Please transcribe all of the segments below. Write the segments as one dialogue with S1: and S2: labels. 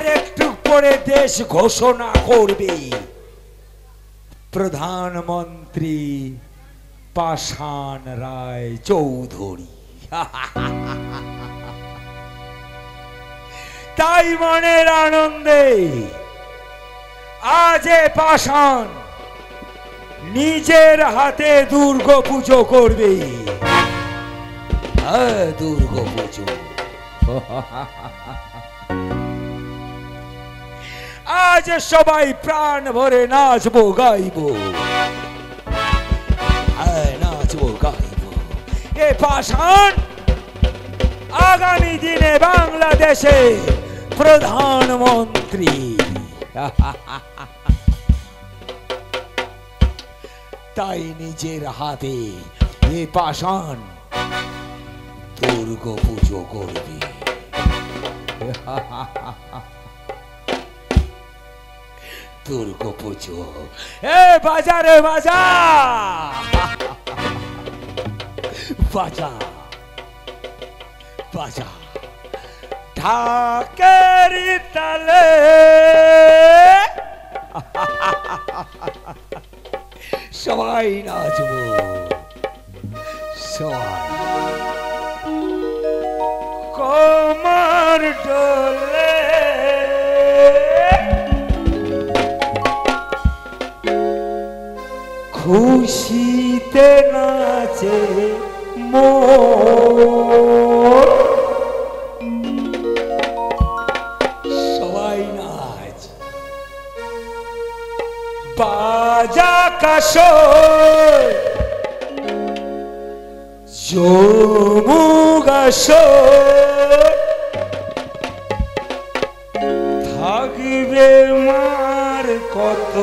S1: আর একটু পরে দেশ ঘোষণা করবে প্রধানমন্ত্রী পাষাণ রায় চৌধুরী। তাই মনের আনন্দে আজ পাষাণ নিজের হাতে দুর্গা পুজো করবে। দুর্গা পুজো আজ সবাই প্রাণ ভরে নাচবো গাইবো, নাচবো গাইবো। এ পাষাণ আগামী দিনে বাংলাদেশে প্রধানমন্ত্রী। তাই নিজের হাতে এ পাষাণ দুর্গা পুজো করবে। দুর্গা পুজো এ বাজারে বাজা, বাজা বাজা ঢাকের তালে। সবাই নাচবো, সবাই কোমর ডোলে। খুশিতে নাচে মোর, সবাই নাচ। বাজা কাসর জমুক আসর, থাকবে মার কত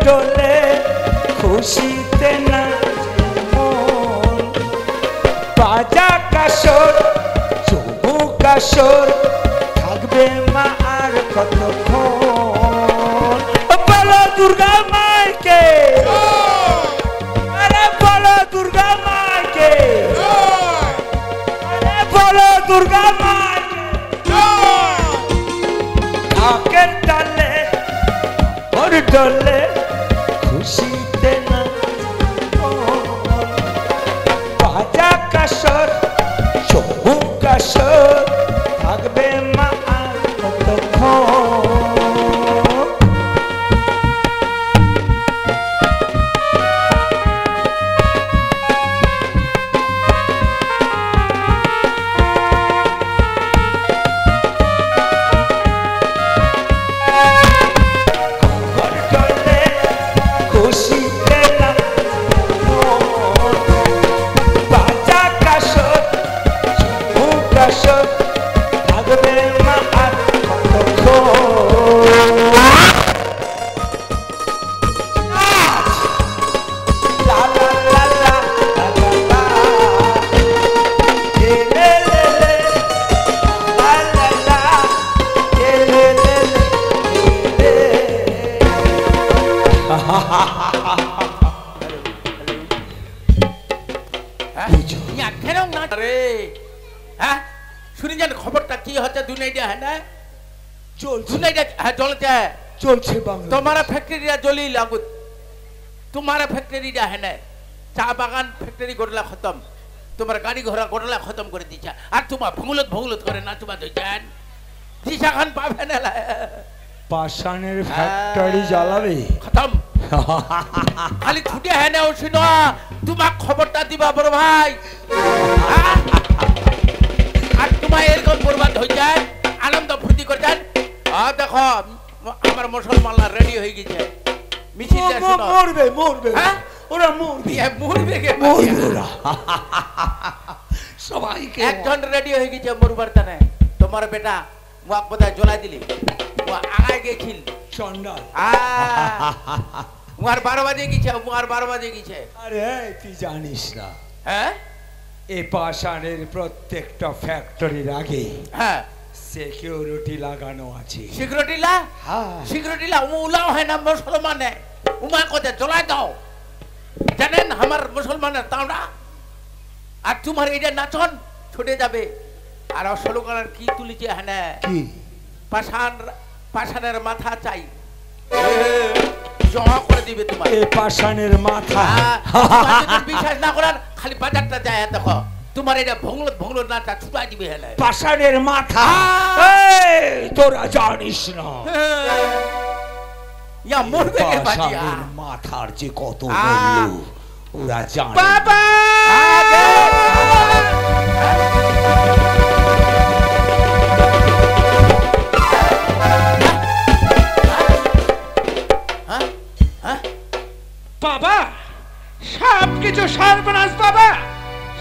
S1: ডোলে, খুশিতে নাচে মন। বাজা কাসর চুমুক আসর, থাকবে মা আর কতক্ষণ। বলো দুর্গা মাইকে, আরে বলো দুর্গা মাইকে, আরে বলো দুর্গা মাইকে। ঢাকের তালে ওর ডোলে, খুশিতে বাজা কাসর চমুক আসর, থাকবে মা আর কতক্ষণ।
S2: খবরটা কি হচ্ছে দুনিয়াটা? হ্যাঁ না
S1: চলছে,
S2: হ্যাঁ চলছে,
S1: চলছে বাংলা।
S2: তোমারা ফ্যাক্টরিটা জ্বলি লাগুত, তোমারা ফ্যাক্টরিটা হ্যাঁ না চা বাগান ফ্যাক্টরি গোটলা খতম, তোমার গাড়ি ঘোড়া গোটলা খতম করে দিচ্ছা। আর তোমার ভঙ্গুলত করে না তোমার দইছেন দিশা খান পাবে না।
S1: পাষাণের ফ্যাক্টরি জ্বালাবে
S2: খতম। খালি ছুটে হ্যাঁ না ও শুনো, তোমার খবরটা দিবা বড় ভাই। আর তোমার এরকম বরবাদ হয়ে যায়, আনন্দ ফুর্তি করছেন। দেখো আমার মুসলমানরা রেডি হয়ে গেছে, মিছিল
S1: মরবে মরবে, ওরা মরবে
S2: মরবে
S1: মরবে ওরা। সবাইকে
S2: একজন রেডি হয়ে গেছে মরবার টানে। তো তোমার বেটা মুখ বোধহয় জ্বলাই দিলি ও আগায় গেছিল
S1: চন্ডাল
S2: মুয়ার 12 বাজে গেছে মুয়ার 12 বাজে গেছে
S1: আরে তুই জানিস না
S2: হ্যাঁ
S1: এই পাষাণের প্রত্যেকটা ফ্যাক্টরির আগে
S2: হ্যাঁ
S1: সিকিউরিটি লাগানো আছে
S2: সিকিউরিটি লা
S1: হ্যাঁ
S2: সিকিউরিটি লা উলাও হয় না মুসলমানে উমা কোতে জ্বলাই দাও জানেন আমার মুসলমানের তাওড়া আর তোমার এইটা নাচন ছুটে যাবে আর স্লোগান কি তুলিছে হ্যাঁ
S1: কি
S2: পাষাণের মাথা চাই জমা করে দিবে তোমার
S1: এই পাষাণের মাথা
S2: বিশ্বাস না করার খালি বাজারটা যায় দেখো তোমার এটা ভঙ্গল নাটা ছুটাই দিবে হ্যাঁ
S1: পাষাণের মাথা তোরা জানিস না
S2: ইয়া মরবে কে বাজিয়া
S1: পাষাণের মাথার যে কত মূল্য ওরা জানে
S2: বাবা
S3: বাবা সব কিছু সর্বনাশ বাবা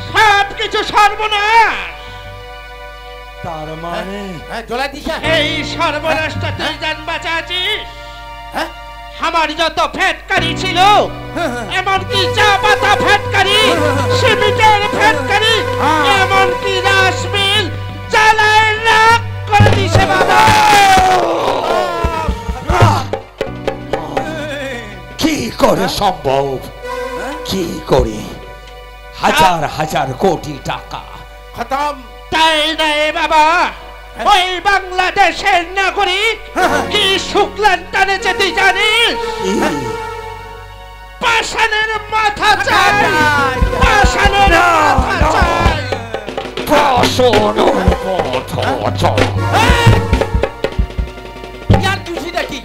S3: সব কিছু সর্বনাশ
S1: তার মানে
S2: জ্বলা দিছা
S3: এই সর্বনাশটা তুই জান বাঁচাছিস
S2: হ্যাঁ
S3: আমার যত ফ্যাটকারি ছিল এমনকি চা পাতা ফ্যাটকারি সিমেন্টের ফ্যাটকারি এমনকি রাস মিল জ্বালায় রাখ করে দিছে বাবা
S1: কি করে সম্ভব কি করে হাজার হাজার কোটি টাকা
S2: খতম
S3: তাই নাই বাবা ওই বাংলাদেশের নাগরিক কি শুক্লান টানেছে তুই জানিস পাষাণের মাথা চাই পাষাণের মাথা চাই
S1: পাষাণের মাথা চাই
S2: ইয়ার খুশিটা কি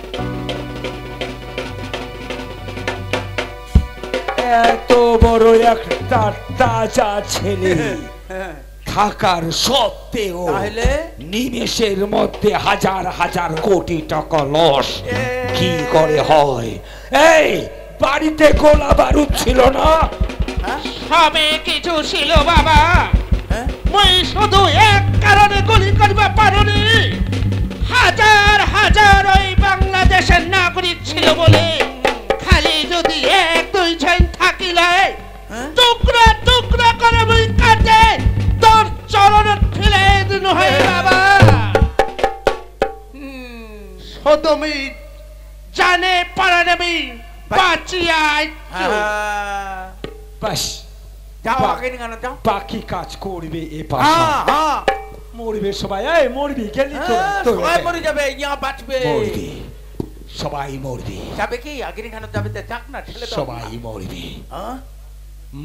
S1: এত বড় একটা তাজা ছেলে থাকার সত্ত্বেও
S2: তাহলে
S1: নিমেষের মধ্যে হাজার হাজার কোটি টাকা লস কি করে হয় এই বাড়িতে গোলা বারুদ ছিল না
S3: সবে কিছু ছিল বাবা
S2: হ্যাঁ
S3: মই শুধু এক কারণে গুলি করবা পারনি হাজার হাজার ওই বাংলাদেশের নাগরিক ছিল বলে খালি যদি এক দুই জন থাকিলে টুকরা টুকরা করে মই কাটে তোর চরণে ফেলে দিন হয় বাবা সদমি জানে পারানবি বাঁচিয়াই
S1: বাস
S2: যাও আগে নিগানো যাও
S1: বাকি কাজ করবে এ পাশা
S2: হ্যাঁ
S1: মরবে সবাই এই মরবি গেলি তো
S2: সবাই মরে যাবে ইয়া বাঁচবে
S1: মরবি সবাই মরবি
S2: যাবে কি আগে নিগানো যাবে তো যাক না ঠেলে দাও
S1: সবাই মরবি
S2: হ্যাঁ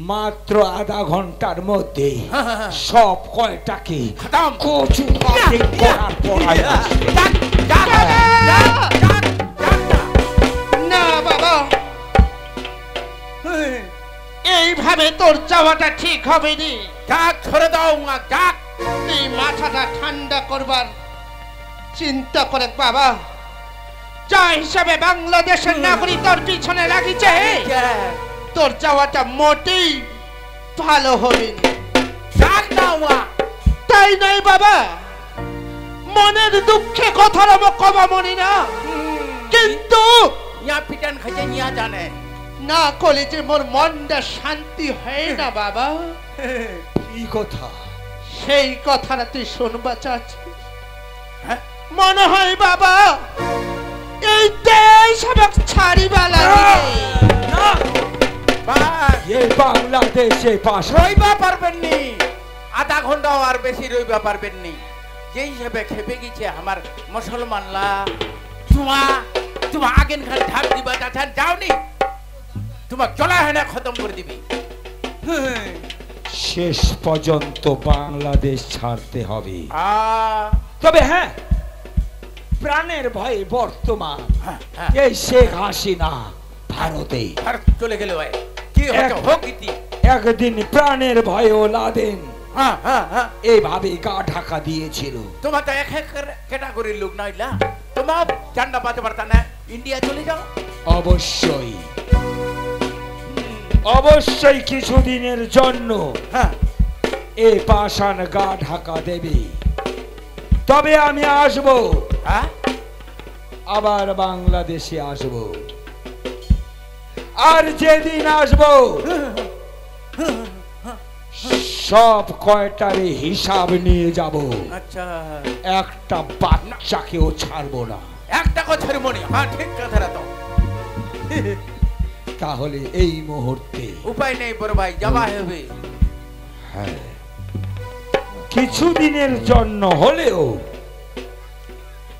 S1: মাত্র আধা ঘন্টার মধ্যে
S2: হ্যাঁ।
S1: সব কয়টাকে
S2: খতম
S1: কচু কাটিং করার পর
S2: যাক যাক যাক
S3: না বাবা এইভাবে তোর যাওয়াটা ঠিক হবে নি
S2: যাক ছেড়ে দাও মা যাক
S3: তুই মাথাটা ঠান্ডা করবার চিন্তা করে বাবা যা হিসাবে বাংলাদেশের নাগরিক তোর পিছনে লাগিছে তোর যাওয়াটা মোটেই ভালো হবে না।
S2: যাক না মা
S3: তাই নাই বাবা মনের দুঃখে কথার কবা মনে না কিন্তু
S2: ইয়া পিটান খাইছে ইয়া জানে
S3: না করলে যে মোর মনটা শান্তি হয় না বাবা
S1: কি কথা
S3: সেই কথাটা তুই শুনবা চাচ্ছিস
S2: হ্যাঁ
S3: মনে হয় বাবা এই দেশ সবক ছাড়িবা লাগে
S1: না
S2: বাস
S1: এই বাংলাদেশে পাশা
S2: রইবা পারবেন নি আধা ঘন্টাও আর বেশি রইবা পারবেন নি যে হিসেবে খেপে গেছে আমার মুসলমানলা তোমা আগেন খান ঢাক দিবা চাচ্ছেন যাওনি তোমার চলা হয় না খতম করে দিবি
S1: শেষ পর্যন্ত বাংলাদেশ ছাড়তে হবে
S2: আ
S1: তবে হ্যাঁ প্রাণের ভয়ে বর্তমান
S2: হ্যাঁ, হ্যাঁ।
S1: এই শেখ হাসিনা ভারতে
S2: আর চলে গেল ভাই কি হচ্ছে হোক ইতি
S1: একদিন প্রাণের ভয়ে লাদেন
S2: হ্যাঁ হ্যাঁ হ্যাঁ
S1: এইভাবে গা ঢাকা দিয়েছিল
S2: তোমার তো এক ক্যাটাগরির লোক নইলা তোমার ঝান্ডা পাতে পারতা না ইন্ডিয়া চলে যাও
S1: অবশ্যই অবশ্যই কিছুদিনের জন্য
S2: হ্যাঁ
S1: এই পাষাণ গা ঢাকা দেবে তবে আমি আসব,
S2: হ্যাঁ
S1: আবার বাংলাদেশে আসব। আর যেদিন আসব সব কয়টারে হিসাব নিয়ে যাব।
S2: আচ্ছা
S1: একটা বাচ্চাকেও ছাড়বো না।
S2: একটা কথা মনে, হ্যাঁ ঠিক কথাটা তো।
S1: তাহলে এই মুহূর্তে
S2: উপায় নেই বড় ভাই, যাওয়া হবে।
S1: হ্যাঁ, কিছুদিনের জন্য হলেও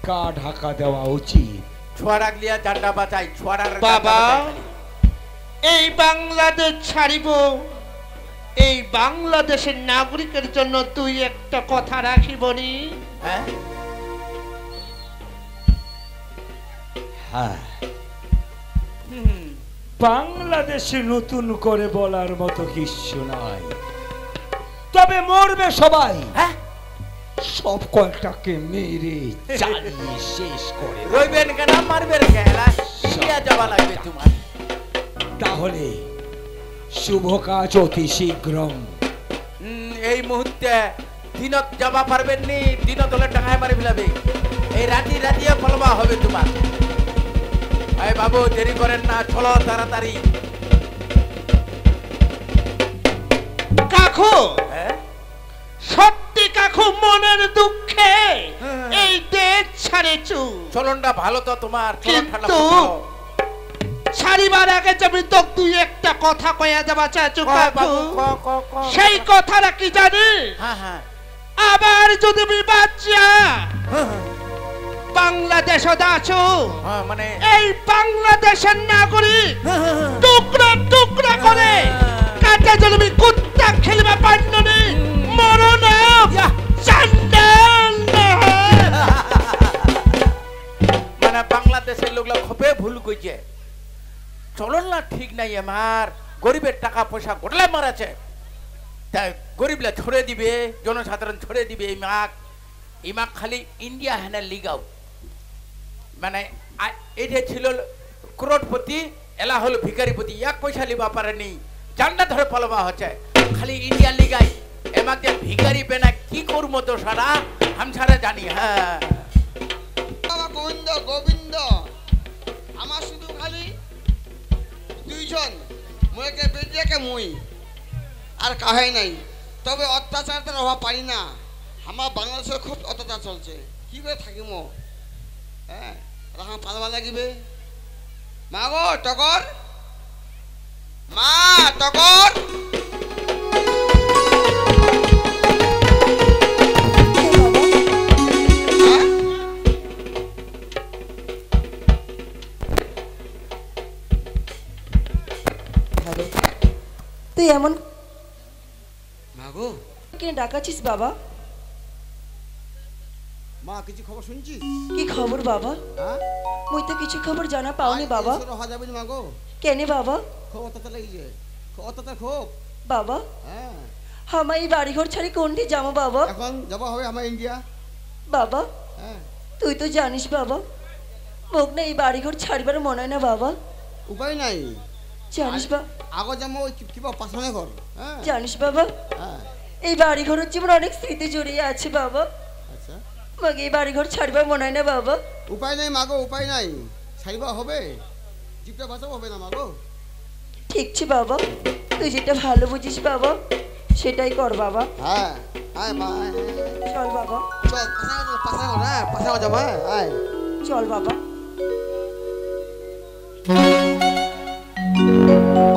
S1: গা ঢাকা দেওয়া উচিত।
S2: ছোয়ারাক লিয়া জান্ডা বাঁচাই, ছোয়ারার
S3: বাবা, এই বাংলাদেশ ছাড়িব, এই বাংলাদেশের নাগরিকের জন্য তুই একটা কথা রাখিবনি।
S2: হ্যাঁ
S1: হ্যাঁ,
S2: হুম,
S1: বাংলাদেশে নতুন করে বলার মতো কিছু নাই, তবে মরবে সবাই।
S2: হ্যাঁ
S1: সব কয়টাকে মেরে চালিয়ে শেষ করে দাও।
S2: রইবেন কেন, মারবেন কেন, লিয়া যাওয়া লাগবে তোমার।
S1: তাহলে শুভ কাজ অতি শীঘ্র।
S2: এই মুহূর্তে দিনত যাবা পারবেন নি, দিনত হলে টাকায় মারি ফেলাবে। এই রাতি রাতিয়ে ফলবা হবে তোমার। এই বাবু দেরি করেন না, চলো তাড়াতাড়ি।
S3: কাকু,
S2: হ্যাঁ
S3: সত্যি কাকু, মনের দুঃখে
S2: হ্যাঁ।
S3: এই দেশ ছাড়েছু।
S2: চলনটা ভালো তো তোমার, চলন ঠান্ডা
S3: কিন্তু
S2: ভালো।
S3: ছাড়িবার আগে আমি তো তুই একটা কথা কয়া যাবা চাচু
S2: কয়
S3: কাকু।
S2: বাবু, ক।
S3: সেই কথাটা কি জানি?
S2: হ্যাঁ হ্যাঁ
S3: আবার যদি আমি বাচ্চা
S2: হ্যাঁ,
S3: বাংলাদেশে আছো,
S2: হ্যাঁ, মানে
S3: এই বাংলাদেশের নাগরিক
S2: হ্যাঁ, হ্যাঁ, হ্যাঁ।
S3: টুকরা টুকরা করে কাটা জলমি কুত্তা খেলবা পান্ননি মরণ
S2: ইয়াহ।
S3: চান্ডাল
S2: মানে বাংলাদেশের লোকলা খপে ভুল কইছে। চলন না ঠিক নাই আমার, গরিবের টাকা পয়সা গোটলা মারাছে, তাই গরিবলা ছড়ে দিবে, জনসাধারণ ছড়ে দিবে। এই মাক খালি ইন্ডিয়া হ্যান্ডেল লিগাও, মানে এটা ছিল করোড়পতি, এলা হলো ভিকারিপতি, এক পয়সা লিবা পারেনি, জান্ডা ধরে পালবা হচ্ছে খালি ইন্ডিয়া লিগাই। এমাকে ভিকারি বেনা কি করবো তো সারা আমি সারা জানি। হ্যাঁ
S4: বাবা গোবিন্দ গোবিন্দ, আমার শুধু খালি দুইজন, মুখে বেরিয়েকে মুই আর কাহাই নাই। তবে অত্যাচারের অভাব পারি না। আমার বাংলাদেশের খুব অত্যাচার চলছে, কি করে থাকিম? হ্যাঁ, এখন পালবা লাগিবে। মা গো টকর, মা টকর। হ্যাঁ?
S5: তুই এমন
S4: মা গো,
S5: কেন ডাকাছিস বাবা?
S4: মা কিছু খবর শুনছিস?
S5: কি খবর বাবা?
S4: হ্যাঁ,
S5: মুই তো কিছু খবর জানা পাওনি বাবা।
S4: হওয়া যাবে না মা গো,
S5: কেনে বাবা?
S4: খুব অত্যাচার লেগেছে, খুব অত্যাচার খুব।
S5: বাবা,
S4: হ্যাঁ,
S5: আমার এই বাড়িঘর ছাড়ি কোনটি যাবো বাবা?
S4: এখন যাওয়া হবে আমার ইন্ডিয়া।
S5: বাবা,
S4: হ্যাঁ,
S5: তুই তো জানিস বাবা, মোক না এই বাড়িঘর ছাড়িবার মনে হয় না বাবা।
S4: উপায় নাই।
S5: জানিস বা
S4: আগো যেমন ওই কিবা পাশানে ঘর। হ্যাঁ,
S5: জানিস বাবা,
S4: হ্যাঁ,
S5: এই বাড়িঘরের জীবন অনেক স্মৃতি জড়িয়ে আছে বাবা।
S4: আচ্ছা,
S5: আমাকে এই বাড়িঘর ছাড়িবার মনে হয় না বাবা।
S4: উপায় নাই মাগো, উপায় নাই, ছাড়িবা হবে, জীবটা বাঁচাবো হবে না মাগো।
S5: ঠিক আছে বাবা, তুই যেটা ভালো বুঝিস বাবা সেটাই কর বাবা।
S4: হ্যাঁ, হ্যাঁ মা,
S5: চল বাবা,
S4: চল পাশানে ঘর, হ্যাঁ পাশানে যাবো। হ্যাঁ,
S5: চল বাবা।